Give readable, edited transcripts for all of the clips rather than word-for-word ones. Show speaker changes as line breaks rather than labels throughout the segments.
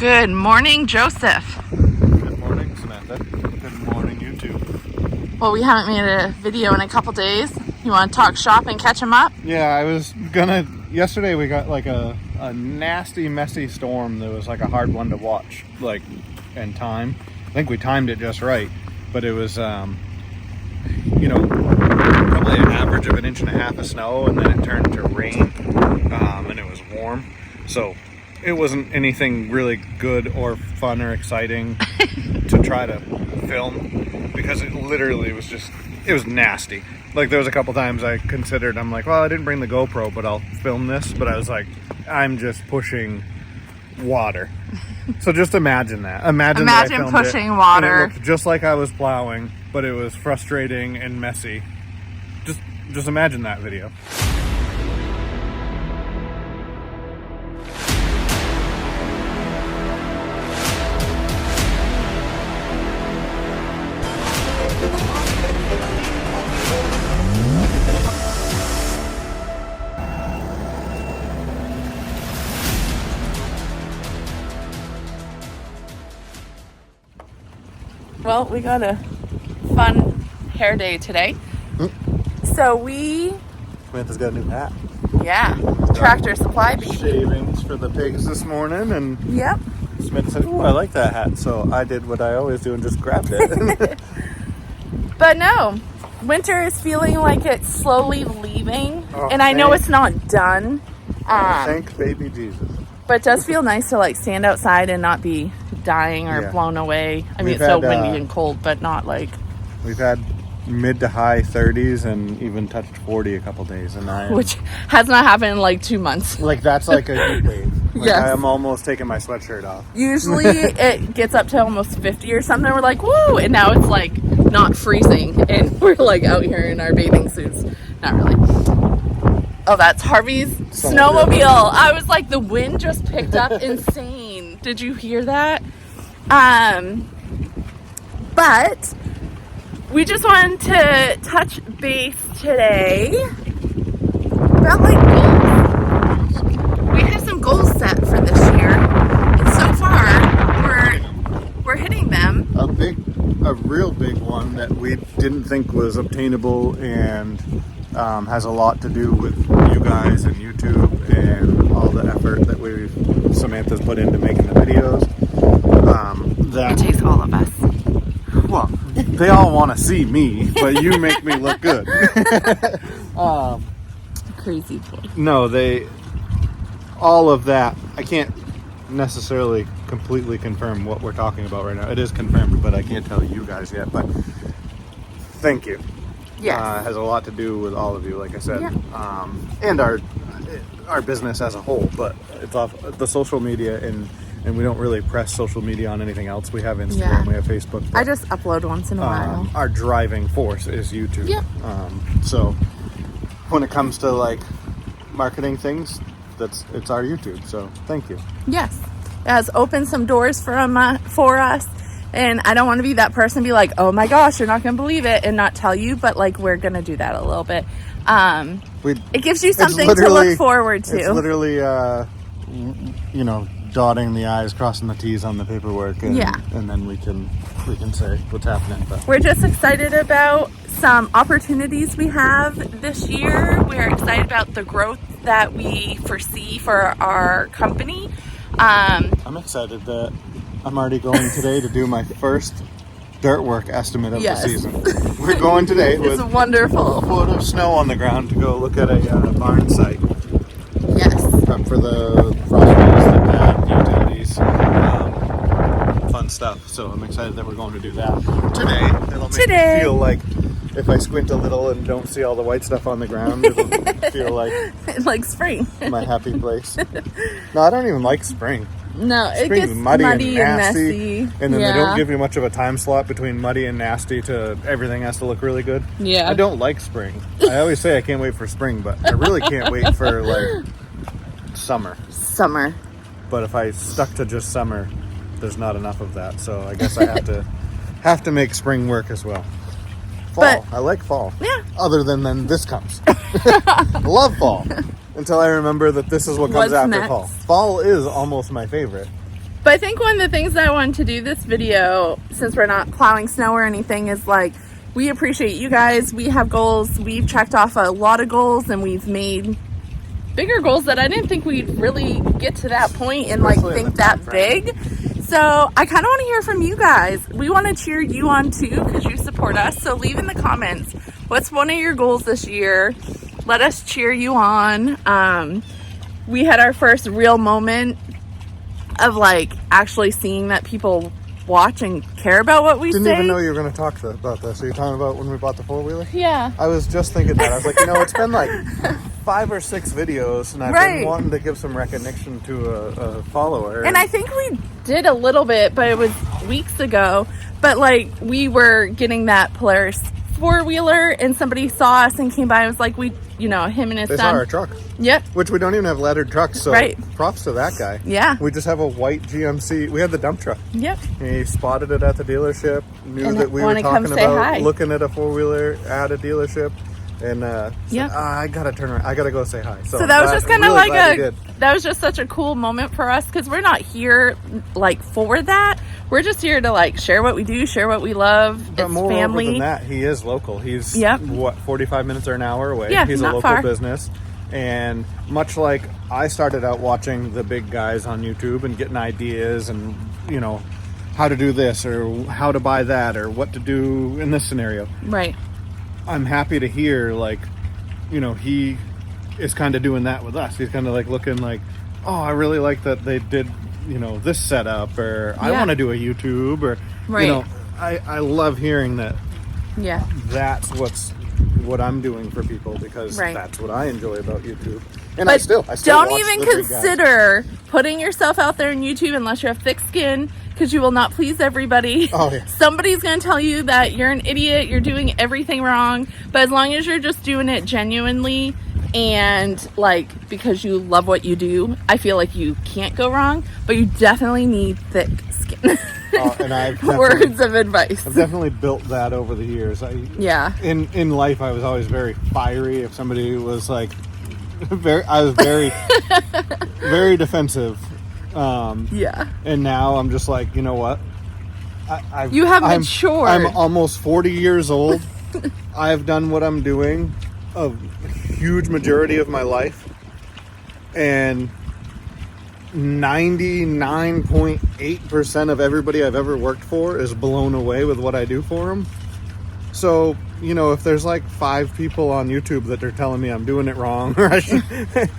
Good morning, Joseph.
Good morning, Samantha. Good morning, YouTube.
Well, we haven't made a video in a couple days. You want to talk shop and catch them up?
Yeah, I was gonna... Yesterday we got like a nasty, messy storm that was like a hard one to watch, like, and time. I think we timed it just right, but it was, probably an average of 1.5 inches of snow, and then it turned to rain, and it was warm. So it wasn't anything really good or fun or exciting to try to film, because it literally was just, it was nasty. Like, there was a couple times I considered, I'm like, well, I didn't bring the GoPro, but I'll film this. But I was like, I'm just pushing water. So just imagine that. Imagine that I filmed
pushing
it,
water.
and it looked just like I was plowing, but it was frustrating and messy. Just imagine that video.
Well, we got a fun hair day today. So
Samantha's got a new hat.
Tractor Supply baby.
Shavings for the pigs this morning, and
Yep.
Samantha said, "Ooh, I like that hat." So I did what I always do and just grabbed it.
But no, winter is feeling like it's slowly leaving.
Oh,
and I know
thank-
it's not done.
Thank baby Jesus.
But it does feel nice to like stand outside and not be dying or
Yeah.
blown away. I mean,
We've
it's so
had,
windy and cold, but not like...
We've had mid to high 30s and even touched 40 a couple days, and I am,
Which has not happened in like 2 months.
like, that's like a heat wave. Like,
Yes.
I am almost taking my sweatshirt off.
Usually it gets up to almost 50 or something. We're like, woo! And now it's like not freezing. And we're like out here in our bathing suits. Not really. Oh, that's Harvey's snowmobile. I was like, the wind just picked up insane. Did you hear that? But we just wanted to touch base today about like goals. We have some goals set for this year, and so far we're hitting them.
A real big one that we didn't think was obtainable, and has a lot to do with you guys and YouTube and all the effort that Samantha's put into making the videos.
It takes all of us.
Well, they all want to see me, but you make me look good.
Crazy boy.
No, all of that, I can't necessarily completely confirm what we're talking about right now. It is confirmed, but I can't tell you guys yet. But thank you.
Yes.
Has a lot to do with all of you, like I said,
Yeah.
and our business as a whole. But it's off the social media, and we don't really press social media on anything else. We have Instagram,
Yeah.
we have Facebook. But,
I just upload once in a while.
our driving force is YouTube.
Yep.
So when it comes to like marketing things, it's our YouTube. So thank you.
Yes. It has opened some doors for us. And I don't want to be that person be like, oh my gosh, you're not going to believe it, and not tell you. But like, we're going to do that a little bit. It gives you something to look forward to.
It's literally, dotting the I's, crossing the T's on the paperwork. And, and then we can say what's happening. But
We're just excited about some opportunities we have this year. We're excited about the growth that we foresee for our company.
I'm excited that I'm already going today to do my first dirt work estimate of the season. We're going today with
It's wonderful.
a foot of snow on the ground to go look at a barn site.
Yes.
Prep for the frost freeze, the pad, utilities, fun stuff. So I'm excited that we're going to do that today. It'll make me feel like if I squint a little and don't see all the white stuff on the ground, it'll feel like
spring.
my happy place. No, I don't even like spring.
No, it
Spring's
gets
muddy and
messy.
And then they don't give you much of a time slot between muddy and nasty to everything has to look really good.
Yeah.
I don't like spring. I always say I can't wait for spring, but I really can't wait for like summer. But if I stuck to just summer, there's not enough of that. So I guess I have to make spring work as well. Fall. I like fall.
Yeah.
Other than this comes. I love fall. Until I remember that this is what comes
What's
after
next?
fall. Fall is almost my favorite.
But I think one of the things that I wanted to do this video, since we're not plowing snow or anything, is like, we appreciate you guys. We have goals. We've checked off a lot of goals, and we've made bigger goals that I didn't think we'd really get to that point and like think that big. So I kind of want to hear from you guys. We want to cheer you on too, because you support us. So leave in the comments, what's one of your goals this year? Let us cheer you on. We had our first real moment of like actually seeing that people watch and care about what we
Didn't
say.
even know you were going to talk about this. Are you talking about when we bought the four-wheeler?
Yeah.
I was just thinking that. I was like, it's been like 5 or 6 videos, and I've been wanting to give some recognition to a follower.
And I think we did a little bit, but it was weeks ago. But like, we were getting that Polaris four-wheeler, and somebody saw us and came by and was like, him and his
they
son.
saw our truck.
Yep.
Which we don't even have lettered trucks, so
Right.
props to that guy.
Yeah.
We just have a white GMC. We had the dump truck.
Yep.
He spotted it at the dealership, knew
And
that we were
wanna come
talking
say
about
hi.
looking at a four-wheeler at a dealership, and
Yep.
said, I gotta turn around. I gotta go say hi.
So that was just kind of
really
like
glad he did.
that was just such a cool moment for us, because we're not here like for that. We're just here to like share what we do, share what we love.
But
It's
moreover
family.
than that, he is local. He's
Yep.
45 minutes or an hour away.
Yeah,
He's a
not
local
far.
business. And much like I started out watching the big guys on YouTube and getting ideas and, how to do this or how to buy that or what to do in this scenario.
Right.
I'm happy to hear, like, he is kind of doing that with us. He's kind of like looking like, oh, I really like that they did, this setup, or I
Yeah.
want to do a YouTube, or,
Right.
I love hearing that.
Yeah.
That's what I'm doing for people, because
Right.
that's what I enjoy about YouTube. And
But
I still
don't
watch
even
the big guys.
consider putting yourself out there on YouTube unless you have thick skin, because you will not please everybody.
Oh, yeah.
Somebody's going to tell you that you're an idiot, you're doing everything wrong. But as long as you're just doing it genuinely and like because you love what you do, I feel like you can't go wrong. But you definitely need thick skin.
And I've
Words of advice.
definitely built that over the years.
Yeah.
In life, I was always very fiery. If somebody was like, I was very, very defensive.
Yeah.
And now I'm just like, you know what?
You have matured.
I'm almost 40 years old. I've done what I'm doing a huge majority of my life. And 99.8% of everybody I've ever worked for is blown away with what I do for them. So, if there's like 5 people on YouTube that are telling me I'm doing it wrong, or I should,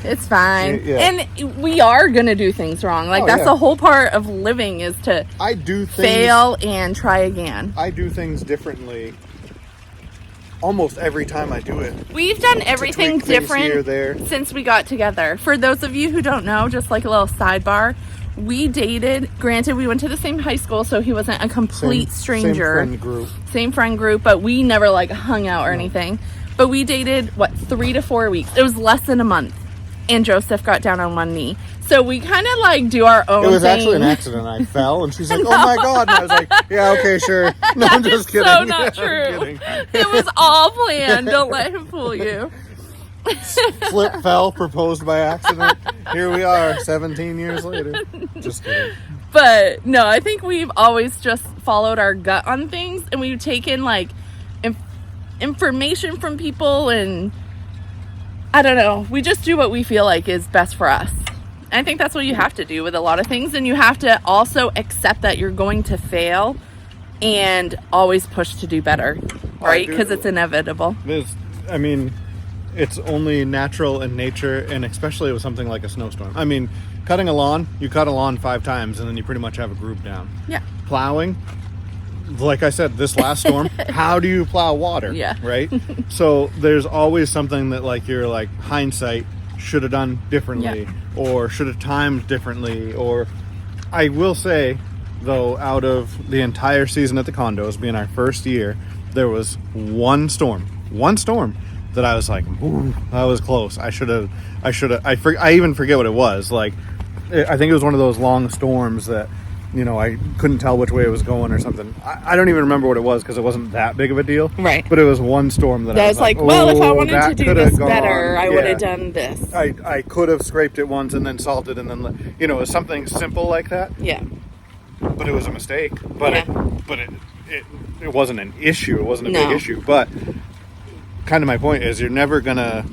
It's fine.
Yeah.
And we are going to do things wrong. Like,
Oh,
that's
yeah.
the whole part of living, is to
I do things,
fail and try again.
I do things differently almost every time I do it.
We've done everything
tweak things
different
here, there.
since we got together. For those of you who don't know, just like a little sidebar, we dated. Granted, we went to the same high school, so he wasn't a complete stranger.
Same friend group.
But we never like hung out or anything. But we dated 3 to 4 weeks. It was less than a month, and Joseph got down on one knee. So we kind of like do our own.
It was
thing.
actually an accident. I fell, and she's like, "Oh my god!" And I was like, "Yeah, okay, sure." No, I'm just kidding.
So not
I'm
true.
kidding.
It was all planned. Don't let him fool you.
Slip, fell, proposed by accident. Here we are, 17 years later. Just kidding.
But no, I think we've always just followed our gut on things, and we've taken like information from people, and I don't know, we just do what we feel like is best for us. And I think that's what you have to do with a lot of things, and you have to also accept that you're going to fail and always push to do better, right? Because it's inevitable.
It's only natural in nature, and especially with something like a snowstorm. I mean, cutting a lawn, you cut a lawn 5 times, and then you pretty much have a group down.
Yeah.
Plowing, like I said, this last storm, how do you plow water?
Yeah.
Right? So there's always something that, like, you're like, hindsight, should have done differently, or should have timed differently. Or I will say, though, out of the entire season at the condos, being our first year, there was one storm that I was like, ooh, that was close. I even forget what it was. Like, I think it was one of those long storms that you know, I couldn't tell which way it was going or something. I don't even remember what it was because it wasn't that big of a deal.
Right.
But it was one storm that I was
like,
oh,
well, if I wanted to
that
do
coulda
this
gone.
better, I would
Yeah.
have done this.
I could have scraped it once and then salted and then, you know, it was something simple like that.
Yeah.
But it was a mistake. But
Yeah.
it wasn't an issue. It wasn't a
No.
big issue. But kind of my point is you're never going to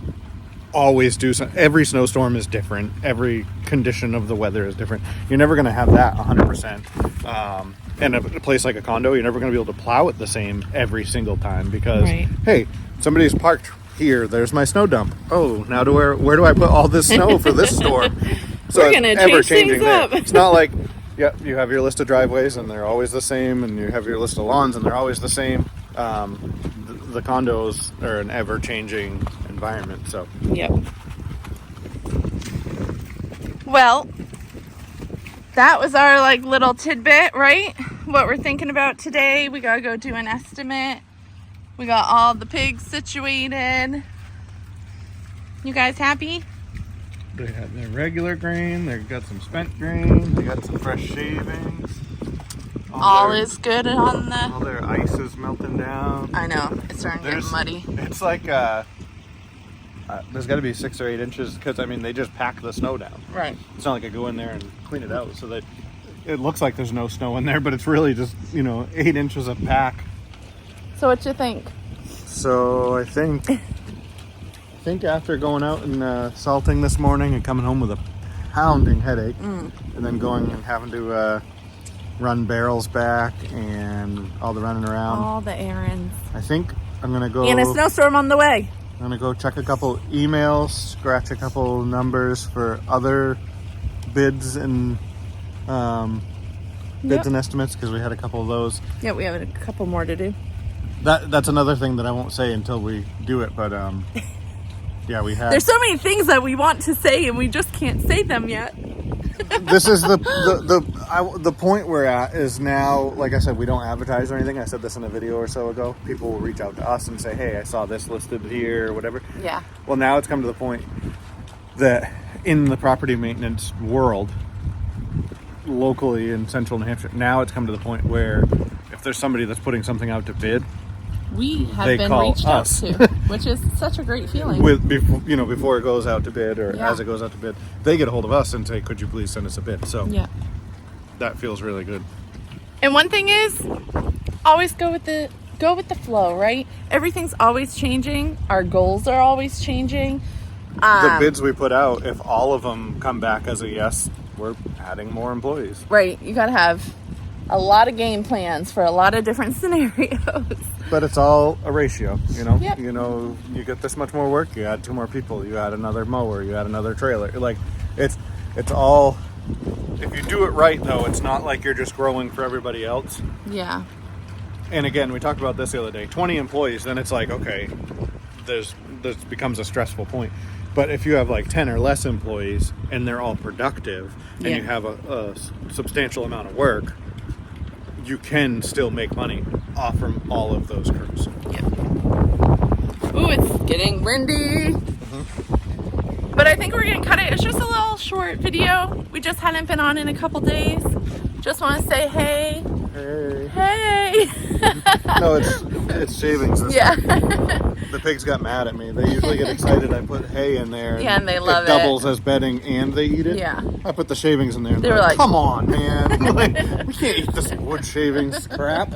always do something. Every snowstorm is different. Every condition of the weather is different. You're never going to have that 100%. And a place like a condo, you're never going to be able to plow it the same every single time because,
Right.
hey, somebody's parked here. There's my snow dump. Oh, now where do I put all this snow for this storm? So
We're gonna change things
there.
up.
It's not like, yeah, you have your list of driveways and they're always the same, and you have your list of lawns and they're always the same. The condos are an ever-changing environment, so.
Yep. Well, that was our like little tidbit, right? What we're thinking about today. We gotta go do an estimate. We got all the pigs situated. You guys happy?
They have their regular grain, they've got some spent grain, they got some fresh shavings.
All is good on the...
All their ice is melting down.
I know, it's starting to get muddy.
It's like, there's got to be 6 or 8 inches because, I mean, they just pack the snow down.
Right.
It's not like I go in there and clean it out so that it looks like there's no snow in there, but it's really just, 8 inches of pack.
So what you think?
So I think after going out and salting this morning and coming home with a pounding headache, and then going and having to run barrels back and all the running around,
All the errands.
I think I'm gonna go.
And a snowstorm on the way.
I'm gonna go check a couple emails, scratch a couple numbers for other bids and bids and estimates because we had a couple of those.
Yeah, we have a couple more to do.
That's another thing that I won't say until we do it, but yeah, we have.
There's so many things that we want to say and we just can't say them yet.
This is the point we're at is now, like I said, we don't advertise or anything. I said this in a video or so ago. People will reach out to us and say, hey, I saw this listed here or whatever.
Yeah.
Well, now it's come to the point that in the property maintenance world, locally in central New Hampshire, now it's come to the point where if there's somebody that's putting something out to bid,
We have
They
been
call
reached
us.
out to, which is such a great feeling.
before it goes out to bid or
Yeah.
as it goes out to bid, they get a hold of us and say, could you please send us a bid? So
Yeah.
that feels really good.
And one thing is, always go with the flow, right? Everything's always changing. Our goals are always changing.
The bids we put out, if all of them come back as a yes, we're adding more employees.
Right. You gotta have a lot of game plans for a lot of different scenarios.
But it's all a ratio,
Yep.
You get this much more work, you add 2 more people, you add another mower, you add another trailer. Like it's all, if you do it right though, it's not like you're just growing for everybody else.
Yeah.
And again, we talked about this the other day, 20 employees, then it's like, okay, this becomes a stressful point. But if you have like 10 or less employees and they're all productive and
Yeah.
you have a substantial amount of work, you can still make money off from all of those crews.
Yep. Ooh, it's getting windy. But I think we're gonna cut it. It's just a little short video. We just hadn't been on in a couple days. Just want to say hey. Hey.
No, it's shavings.
Yeah.
The pigs got mad at me. They usually get excited. I put hay in there.
Yeah, and they love it.
Doubles as bedding and they eat it.
Yeah.
I put the shavings in there. And
They were like,
come on, man. Like, we can't eat this wood shavings crap.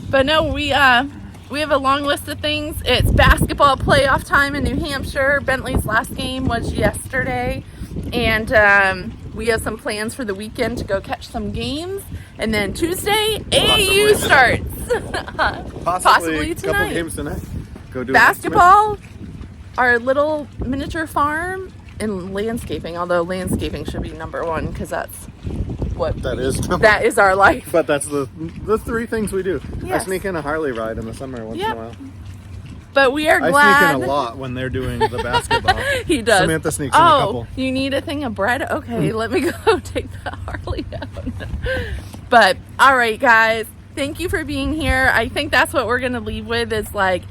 But no, we have a long list of things. It's basketball playoff time in New Hampshire. Bentley's last game was yesterday. And we have some plans for the weekend to go catch some games. And then Tuesday, AAU starts. Possibly
a couple
tonight.
games tonight. Go do
Basketball, our little miniature farm, and landscaping. Although landscaping should be number one because that's what
That is.
that is our life.
But that's the 3 things we do.
Yes.
I sneak in a Harley ride in the summer once in
Yep.
a while.
But we are
I
glad.
sneak in a lot when they're doing the basketball.
He does.
Samantha sneaks in a couple.
You need a thing of bread? Okay, let me go take the Harley down. But all right, guys, thank you for being here. I think that's what we're gonna leave with is like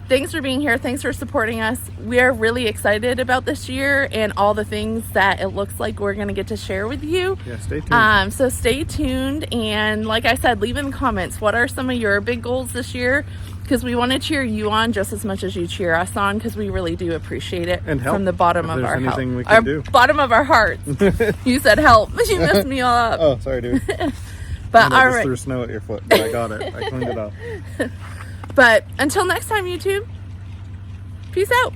thanks for being here. Thanks for supporting us. We are really excited about this year and all the things that it looks like we're going to get to share with you.
Yeah, stay tuned.
So stay tuned. And like I said, leave in the comments, what are some of your big goals this year? Because we want to cheer you on just as much as you cheer us on, because we really do appreciate it
And help,
from the bottom
if
of
there's
our
anything
heart.
we can
Our
do.
bottom of our hearts. You said help. You messed me all up.
Oh, sorry, dude.
But
I
all
just
right.
threw snow at your foot, but I got it. I cleaned it up.
But until next time, YouTube, peace out.